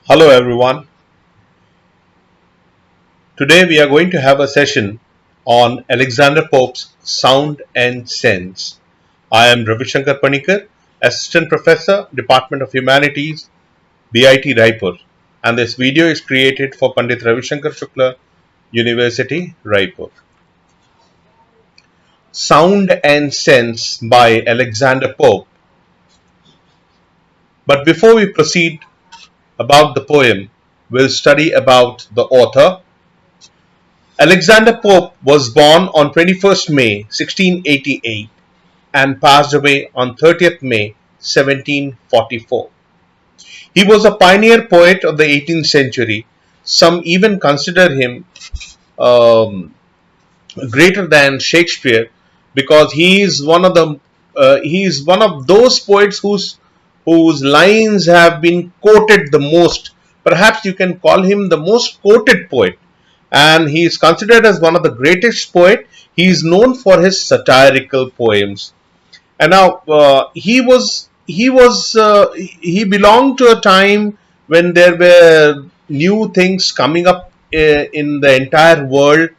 Hello everyone. Today we are going to have a session on Alexander Pope's Sound and Sense. I am Ravi Shankar Panikar, Assistant Professor, Department of Humanities, BIT Raipur, and this video is created for Pandit Ravi Shankar Shukla, University, Raipur. Sound and Sense by Alexander Pope. But before we proceed about the poem, we'll study about the author. Alexander Pope was born on 21st May 1688 and passed away on 30th May 1744. He was a pioneer poet of the 18th century. Some even consider him um, greater than Shakespeare because he is one of those poets whose lines have been quoted the most. Perhaps you can call him the most quoted poet, and he is considered as one of the greatest poet. He is known for his satirical poems. And now he belonged to a time when there were new things coming up in the entire world,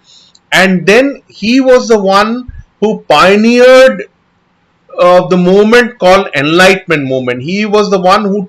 and then he was the one who pioneered the movement called Enlightenment movement. He was the one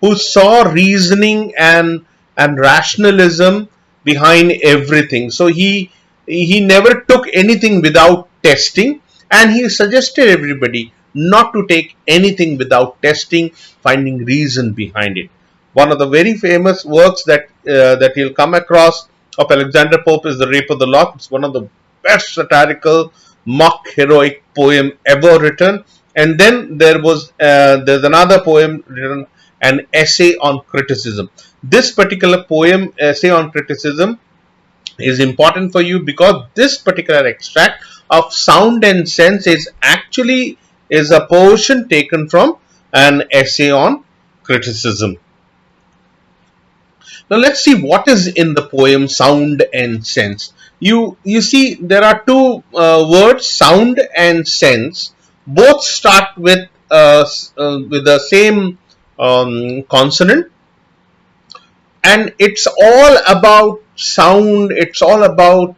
who saw reasoning and rationalism behind everything. So he never took anything without testing, and he suggested everybody not to take anything without testing, finding reason behind it. One of the very famous works that you'll come across of Alexander Pope is The Rape of the Lock. It's one of the best satirical mock heroic poem ever written. And then there's another poem written, an essay on criticism. This particular poem, essay on criticism, is important for you because this particular extract of Sound and Sense is a portion taken from an essay on criticism. Now let's see what is in the poem Sound and Sense. You see there are two words, sound and sense. Both start with the same consonant, and it's all about sound. It's all about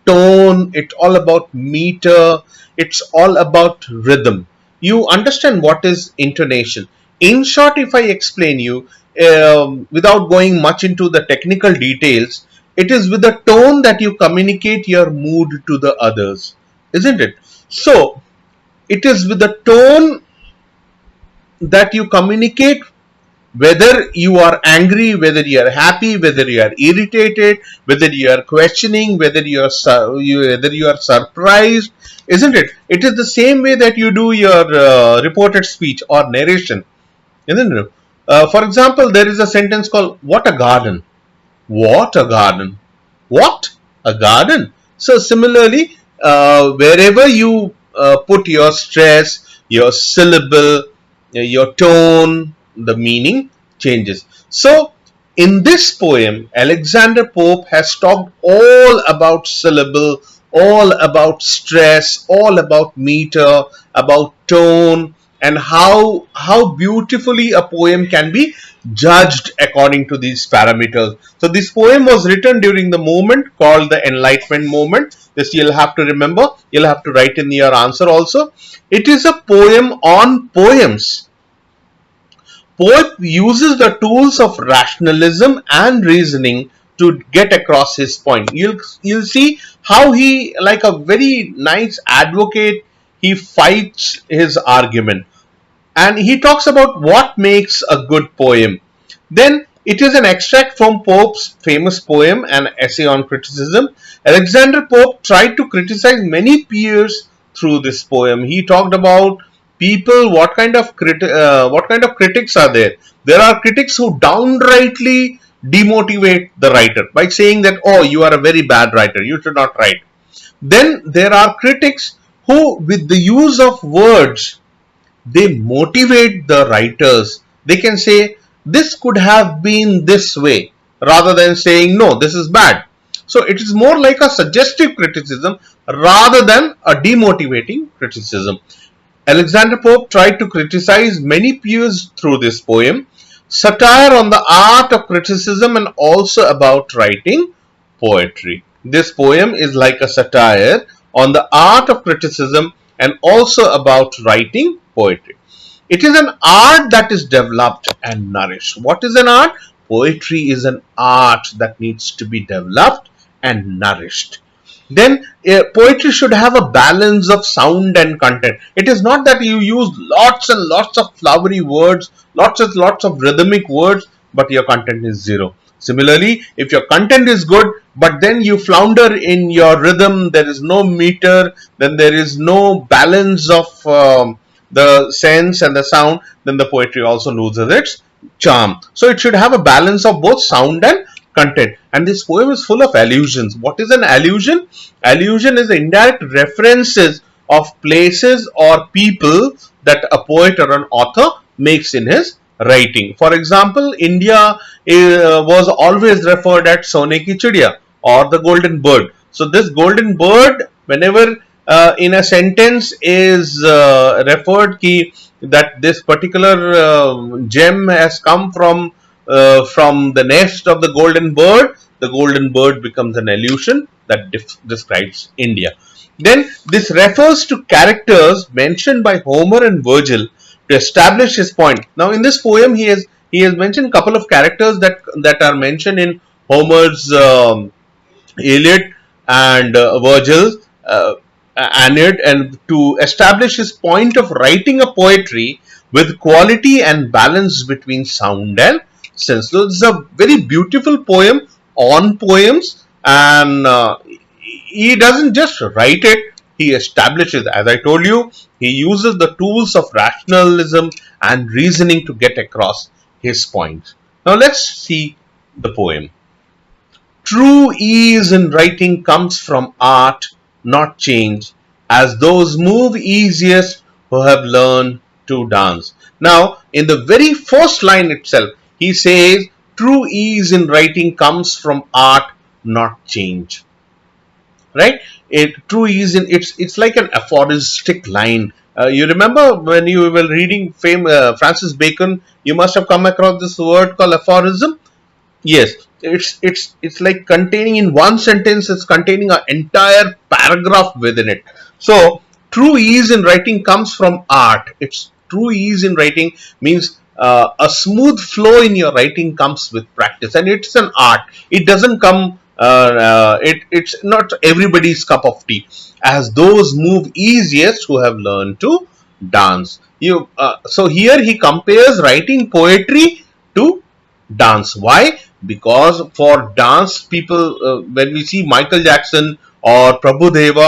tone. It's all about meter. It's all about rhythm. You understand what is intonation. In short, if I explain you without going much into the technical details, it is with the tone that you communicate your mood to the others, isn't it? So it is with the tone that you communicate, whether you are angry, whether you are happy, whether you are irritated, whether you are questioning, whether you are surprised, isn't it? It is the same way that you do your reported speech or narration, isn't it? For example, there is a sentence called "What a garden! What a garden! What a garden!" So similarly, wherever you put your stress, your syllable, your tone, the meaning changes. So in this poem, Alexander Pope has talked all about syllable, all about stress, all about meter, about tone, and how beautifully a poem can be judged according to these parameters. So this poem was written during the moment called the Enlightenment movement. This you'll have to remember. You'll have to write in your answer also. It is a poem on poems. Pope uses the tools of rationalism and reasoning to get across his point. You'll see how he, like a very nice advocate, he fights his argument, and he talks about what makes a good poem. Then it is an extract from Pope's famous poem, An Essay on Criticism. Alexander Pope tried to criticize many peers through this poem. He talked about people, what kind of critics are there. There are critics who downrightly demotivate the writer by saying that, oh, you are a very bad writer, you should not write. Then there are critics who, with the use of words, they motivate the writers. They can say this could have been this way rather than saying no, this is bad. So it is more like a suggestive criticism rather than a demotivating criticism. Alexander Pope tried to criticize many peers through this poem. satire on the art of criticism and also about writing poetry. This poem is like a satire on the art of criticism and also about writing poetry. It is an art that is developed and nourished. What is an art? Poetry is an art that needs to be developed and nourished. Then poetry should have a balance of sound and content. It is not that you use lots and lots of flowery words, lots of rhythmic words, but your content is zero. Similarly, if your content is good, but then you flounder in your rhythm, there is no meter, then there is no balance of the sense and the sound, then the poetry also loses its charm. So it should have a balance of both sound and content. And this poem is full of allusions. What is an allusion? Allusion is indirect references of places or people that a poet or an author makes in his writing. For example, India was always referred at Sone ki Chidiya or the golden bird. So this golden bird, whenever in a sentence is referred ki that this particular gem has come from the nest of the golden bird becomes an allusion that describes India. Then this refers to characters mentioned by Homer and Virgil to establish his point. Now, in this poem, he has mentioned a couple of characters that are mentioned in Homer's Iliad and Virgil's Aeneid, and to establish his point of writing a poetry with quality and balance between sound and sense. So it's a very beautiful poem on poems, and he doesn't just write it; he establishes. As I told you, he uses the tools of rationalism and reasoning to get across his points. Now let's see the poem. True ease in writing comes from art, not change, as those move easiest who have learned to dance. Now, in the very first line itself, he says, true ease in writing comes from art, not change. Right? True ease in it's like an aphoristic line. You remember when you were reading Francis Bacon, you must have come across this word called aphorism. Yes, it's like containing in one sentence, it's containing an entire paragraph within it. So true ease in writing comes from art. It's true ease in writing means a smooth flow in your writing comes with practice, and it's an art. It doesn't come. It's not everybody's cup of tea. As those move easiest who have learned to dance. So here he compares writing poetry to dance. Why? Because for dance, people, when we see Michael Jackson or Prabhu Deva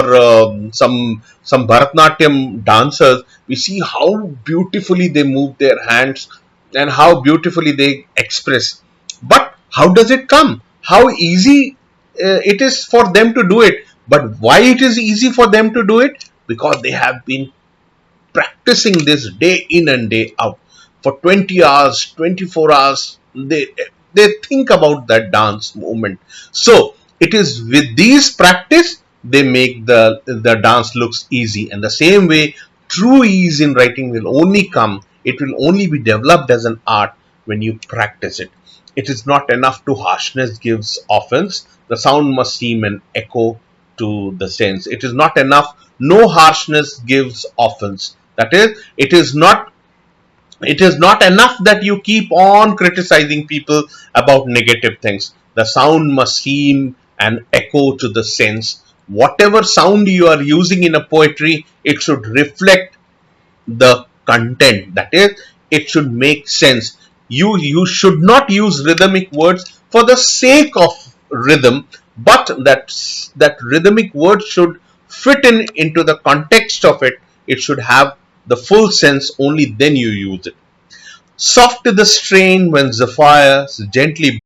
or some Bharatnatyam dancers, we see how beautifully they move their hands and how beautifully they express. But how does it come? How easy it is for them to do it? But why it is easy for them to do it? Because they have been practicing this day in and day out for 20 hours, 24 hours. They think about that dance movement. So it is with these practice they make the dance looks easy. And the same way, true ease in writing will only come, it will only be developed as an art when you practice it. It is not enough to harshness gives offense. The sound must seem an echo to the sense. It is not enough. No harshness gives offense. That is, it is not enough that you keep on criticizing people about negative things. The sound must seem an echo to the sense. Whatever sound you are using in a poetry, it should reflect the content. That is, it should make sense. You should not use rhythmic words for the sake of rhythm, but that rhythmic word should fit into the context of it. It should have the full sense. Only then you use it. Soft is the strain when zephyrs gently